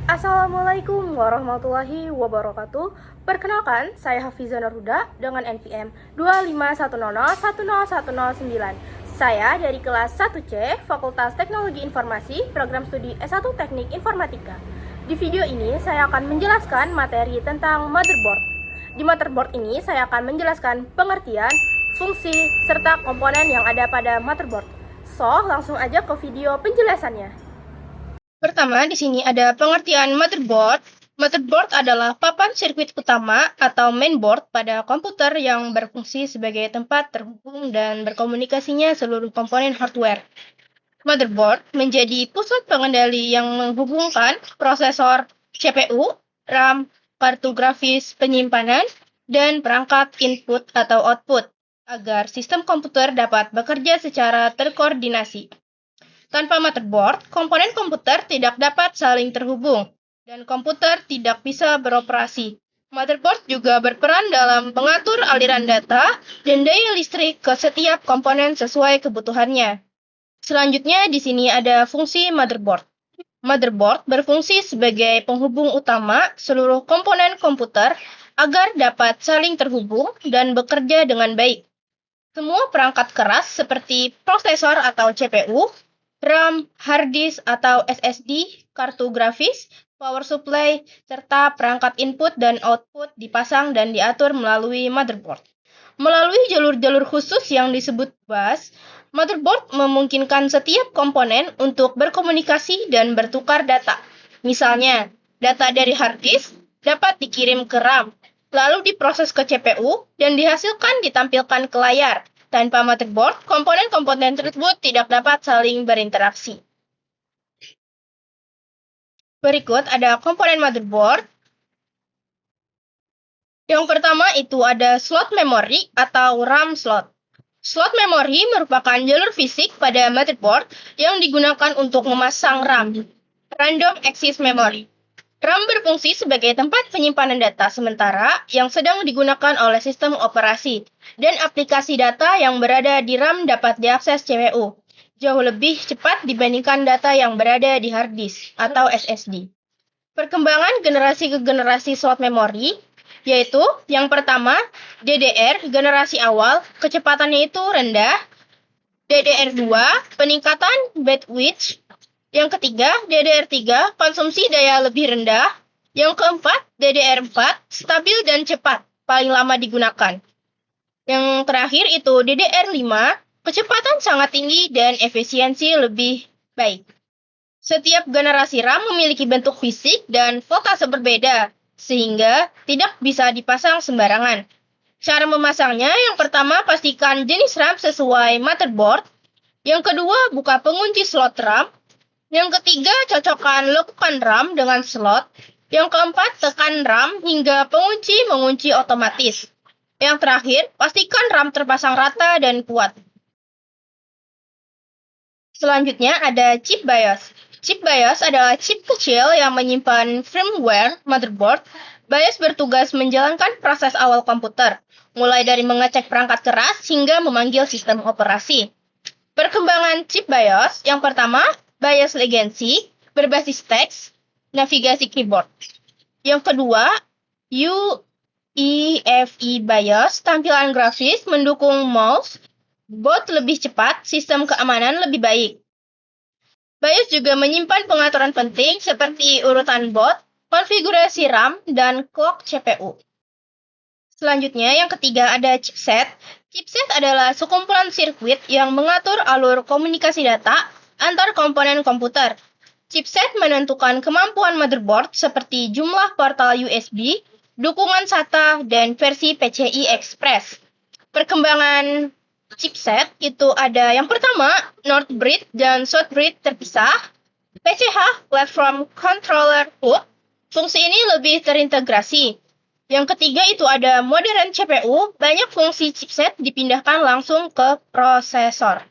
Assalamualaikum warahmatullahi wabarakatuh. Perkenalkan, saya Hafizah Nurhuda dengan NPM 251010109. Saya dari kelas 1C, Fakultas Teknologi Informasi, Program Studi S1 Teknik Informatika. Di video ini, saya akan menjelaskan materi tentang motherboard. Di motherboard ini, saya akan menjelaskan pengertian, fungsi, serta komponen yang ada pada motherboard. So, langsung aja ke video penjelasannya. Pertama, di sini ada pengertian motherboard. Motherboard adalah papan sirkuit utama atau mainboard pada komputer yang berfungsi sebagai tempat terhubung dan berkomunikasinya seluruh komponen hardware. Motherboard menjadi pusat pengendali yang menghubungkan prosesor, CPU, RAM, kartu grafis, penyimpanan, dan perangkat input atau output agar sistem komputer dapat bekerja secara terkoordinasi. Tanpa motherboard, komponen komputer tidak dapat saling terhubung, dan komputer tidak bisa beroperasi. Motherboard juga berperan dalam mengatur aliran data dan daya listrik ke setiap komponen sesuai kebutuhannya. Selanjutnya, di sini ada fungsi motherboard. Motherboard berfungsi sebagai penghubung utama seluruh komponen komputer agar dapat saling terhubung dan bekerja dengan baik. Semua perangkat keras seperti prosesor atau CPU, RAM, hard disk atau SSD, kartu grafis, power supply, serta perangkat input dan output dipasang dan diatur melalui motherboard. Melalui jalur-jalur khusus yang disebut bus, motherboard memungkinkan setiap komponen untuk berkomunikasi dan bertukar data. Misalnya, data dari hard disk dapat dikirim ke RAM, lalu diproses ke CPU dan dihasilkan ditampilkan ke layar. Tanpa motherboard, komponen-komponen tersebut tidak dapat saling berinteraksi. Berikut ada komponen motherboard. Yang pertama itu ada slot memori atau RAM slot. Slot memori merupakan jalur fisik pada motherboard yang digunakan untuk memasang RAM, Random Access Memory. RAM berfungsi sebagai tempat penyimpanan data sementara yang sedang digunakan oleh sistem operasi, dan aplikasi data yang berada di RAM dapat diakses CPU, jauh lebih cepat dibandingkan data yang berada di hard disk atau SSD. Perkembangan generasi ke generasi slot memori, yaitu yang pertama, DDR generasi awal, kecepatannya itu rendah, DDR2, peningkatan bandwidth. Yang ketiga, DDR3, konsumsi daya lebih rendah. Yang keempat, DDR4, stabil dan cepat, paling lama digunakan. Yang terakhir itu DDR5, kecepatan sangat tinggi dan efisiensi lebih baik. Setiap generasi RAM memiliki bentuk fisik dan voltase berbeda, sehingga tidak bisa dipasang sembarangan. Cara memasangnya, yang pertama pastikan jenis RAM sesuai motherboard. Yang kedua, buka pengunci slot RAM. Yang ketiga, cocokkan lekukan RAM dengan slot. Yang keempat, tekan RAM hingga pengunci mengunci otomatis. Yang terakhir, pastikan RAM terpasang rata dan kuat. Selanjutnya ada chip BIOS. Chip BIOS adalah chip kecil yang menyimpan firmware motherboard. BIOS bertugas menjalankan proses awal komputer, mulai dari mengecek perangkat keras hingga memanggil sistem operasi. Perkembangan chip BIOS, yang pertama, BIOS Legacy, berbasis teks, navigasi keyboard. Yang kedua, UEFI BIOS, tampilan grafis, mendukung mouse, boot lebih cepat, sistem keamanan lebih baik. BIOS juga menyimpan pengaturan penting seperti urutan boot, konfigurasi RAM, dan clock CPU. Selanjutnya, yang ketiga ada chipset. Chipset adalah sekumpulan sirkuit yang mengatur alur komunikasi data antar komponen komputer. Chipset menentukan kemampuan motherboard seperti jumlah portal USB, dukungan SATA, dan versi PCI Express. Perkembangan chipset itu ada yang pertama, North Bridge dan South Bridge terpisah. PCH, Platform Controller Hood, fungsi ini lebih terintegrasi. Yang ketiga itu ada modern CPU, banyak fungsi chipset dipindahkan langsung ke prosesor.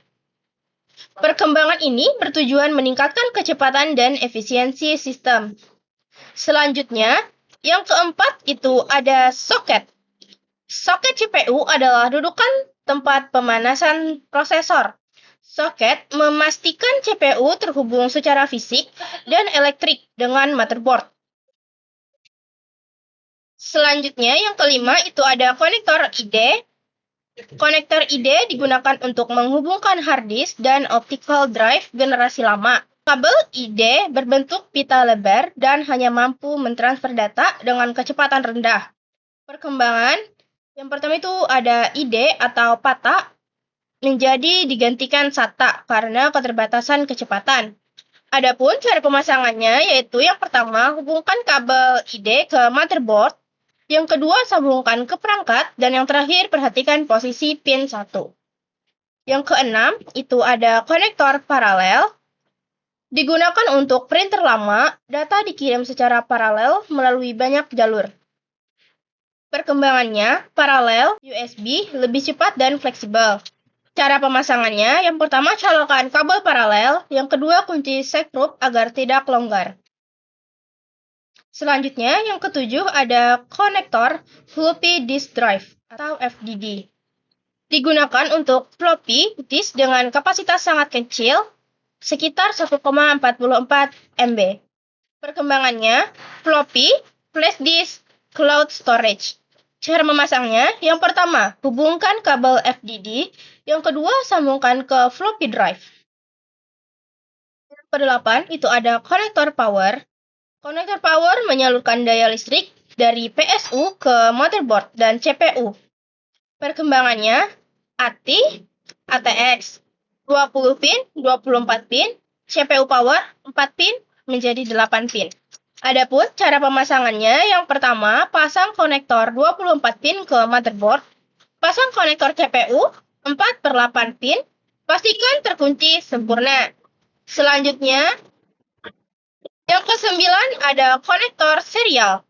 Perkembangan ini bertujuan meningkatkan kecepatan dan efisiensi sistem. Selanjutnya, yang keempat itu ada soket. Soket CPU adalah dudukan tempat pemanasan prosesor. Soket memastikan CPU terhubung secara fisik dan elektrik dengan motherboard. Selanjutnya, yang kelima itu ada konektor ID. Konektor ID digunakan untuk menghubungkan hard disk dan optical drive generasi lama. Kabel ID berbentuk pita lebar dan hanya mampu mentransfer data dengan kecepatan rendah. Perkembangan yang pertama itu ada ID atau PATA menjadi digantikan SATA karena keterbatasan kecepatan. Adapun cara pemasangannya yaitu yang pertama hubungkan kabel ID ke motherboard, yang kedua sambungkan ke perangkat, dan yang terakhir perhatikan posisi pin 1. Yang keenam itu ada konektor paralel. Digunakan untuk printer lama, data dikirim secara paralel melalui banyak jalur. Perkembangannya, paralel USB lebih cepat dan fleksibel. Cara pemasangannya, yang pertama colokkan kabel paralel, yang kedua kunci sekrup agar tidak longgar. Selanjutnya, yang ketujuh ada konektor floppy disk drive atau FDD. Digunakan untuk floppy disk dengan kapasitas sangat kecil, sekitar 1,44 MB. Perkembangannya, floppy, flash disk, cloud storage. Cara memasangnya, yang pertama, hubungkan kabel FDD, yang kedua, sambungkan ke floppy drive. Yang kedelapan, itu ada konektor power. Konektor power menyalurkan daya listrik dari PSU ke motherboard dan CPU. Perkembangannya, ATI, ATX, 20 pin, 24 pin, CPU power 4 pin menjadi 8 pin. Adapun cara pemasangannya, yang pertama pasang konektor 24 pin ke motherboard, pasang konektor CPU 4/8 pin, pastikan terkunci sempurna. Selanjutnya, yang kesembilan ada konektor serial.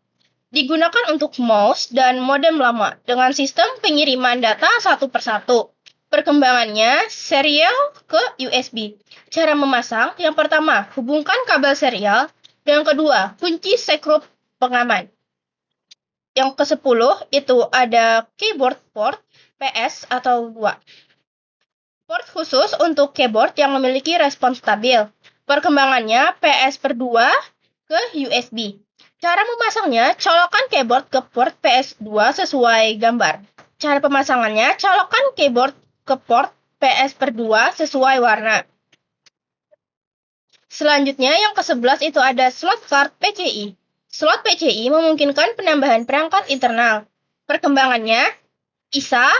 Digunakan untuk mouse dan modem lama dengan sistem pengiriman data satu persatu. Perkembangannya, serial ke USB. Cara memasang, yang pertama, hubungkan kabel serial. Yang kedua, kunci sekrup pengaman. Yang ke-10, itu ada keyboard port PS atau 2. Port khusus untuk keyboard yang memiliki respons stabil. Perkembangannya, PS/2 ke USB. Cara memasangnya, colokkan keyboard ke port PS2 sesuai gambar. Cara pemasangannya, colokkan keyboard ke port PS/2 sesuai warna. Selanjutnya, yang ke-11 itu ada slot card PCI. Slot PCI memungkinkan penambahan perangkat internal. Perkembangannya, ISA,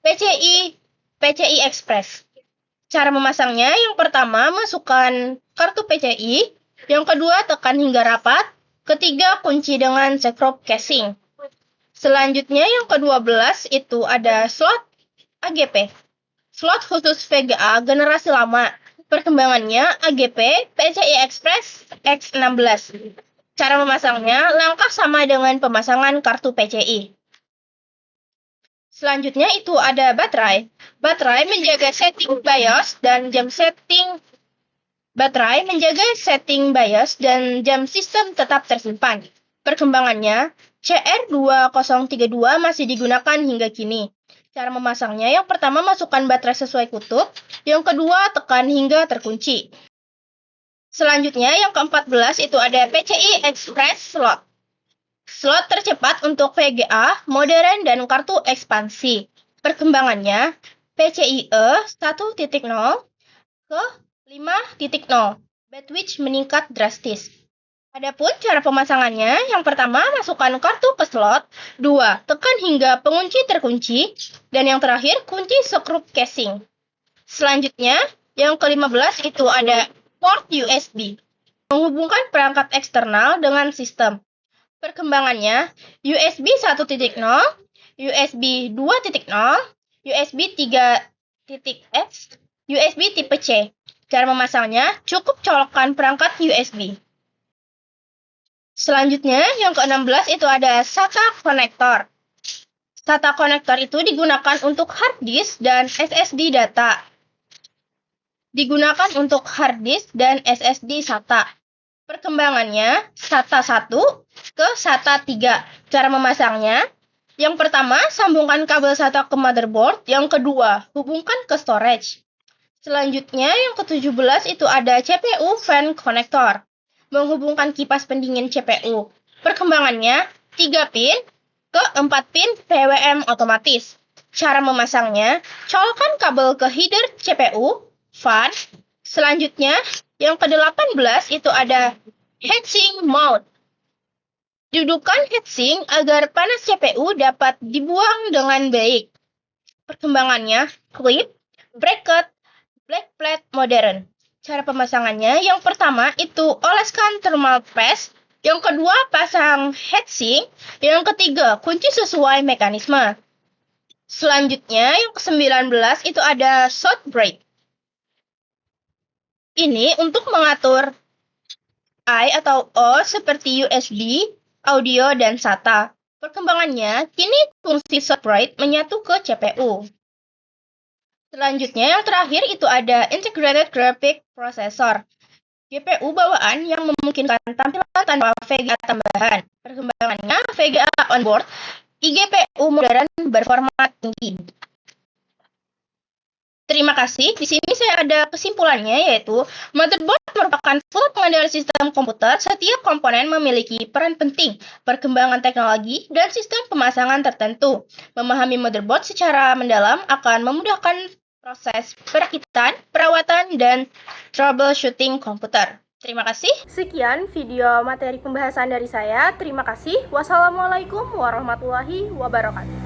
PCI, PCI Express. Cara memasangnya, yang pertama, masukkan kartu PCI. Yang kedua, tekan hingga rapat. Ketiga, kunci dengan sekrup casing. Selanjutnya, yang ke-12 itu ada slot AGP. Slot khusus VGA generasi lama. Perkembangannya AGP PCI Express X16. Cara memasangnya langkah sama dengan pemasangan kartu PCI. Selanjutnya itu ada baterai. Baterai menjaga setting BIOS dan jam setting. Baterai menjaga setting BIOS dan jam sistem tetap tersimpan. Perkembangannya, CR2032 masih digunakan hingga kini. Cara memasangnya, yang pertama masukkan baterai sesuai kutub, yang kedua tekan hingga terkunci. Selanjutnya, yang ke-14 itu ada PCI Express Slot. Slot tercepat untuk VGA, modern, dan kartu ekspansi. Perkembangannya, PCIe 1.0 ke 5.0. Bandwidth meningkat drastis. Adapun cara pemasangannya, yang pertama masukkan kartu ke slot, 2 tekan hingga pengunci terkunci, dan yang terakhir kunci sekrup casing. Selanjutnya, yang ke-15 itu ada port USB. Menghubungkan perangkat eksternal dengan sistem. Perkembangannya, USB 1.0, USB 2.0, USB 3.x, USB tipe C. Cara memasangnya, cukup colokkan perangkat USB. Selanjutnya, yang ke-16 itu ada SATA konektor. SATA konektor itu digunakan untuk hard disk dan SSD data. Digunakan untuk hard disk dan SSD SATA. Perkembangannya, SATA 1 ke SATA 3. Cara memasangnya, yang pertama, sambungkan kabel SATA ke motherboard. Yang kedua, hubungkan ke storage. Selanjutnya yang ke-17 itu ada CPU fan connector, menghubungkan kipas pendingin CPU. Perkembangannya 3 pin ke 4 pin PWM otomatis. Cara memasangnya, colokkan kabel ke header CPU, fan. Selanjutnya yang ke-18 itu ada heatsink mount. Dudukkan heatsink agar panas CPU dapat dibuang dengan baik. Perkembangannya, clip, bracket, black plate modern. Cara pemasangannya, yang pertama itu oleskan thermal paste, yang kedua pasang heatsink, yang ketiga kunci sesuai mekanisme. Selanjutnya yang ke-19 itu ada short break. Ini untuk mengatur I atau O seperti USB, audio, dan SATA. Perkembangannya, kini fungsi short break menyatu ke CPU. Selanjutnya yang terakhir itu ada Integrated Graphic Processor, GPU bawaan yang memungkinkan tampilan tanpa VGA tambahan. Perkembangannya VGA onboard, iGPU modern berformat tinggi. Terima kasih. Di sini saya ada kesimpulannya, yaitu motherboard merupakan pusat pengendali sistem komputer. Setiap komponen memiliki peran penting, perkembangan teknologi, dan sistem pemasangan tertentu. Memahami motherboard secara mendalam akan memudahkan proses perakitan, perawatan, dan troubleshooting komputer. Terima kasih. Sekian video materi pembahasan dari saya. Terima kasih. Wassalamualaikum warahmatullahi wabarakatuh.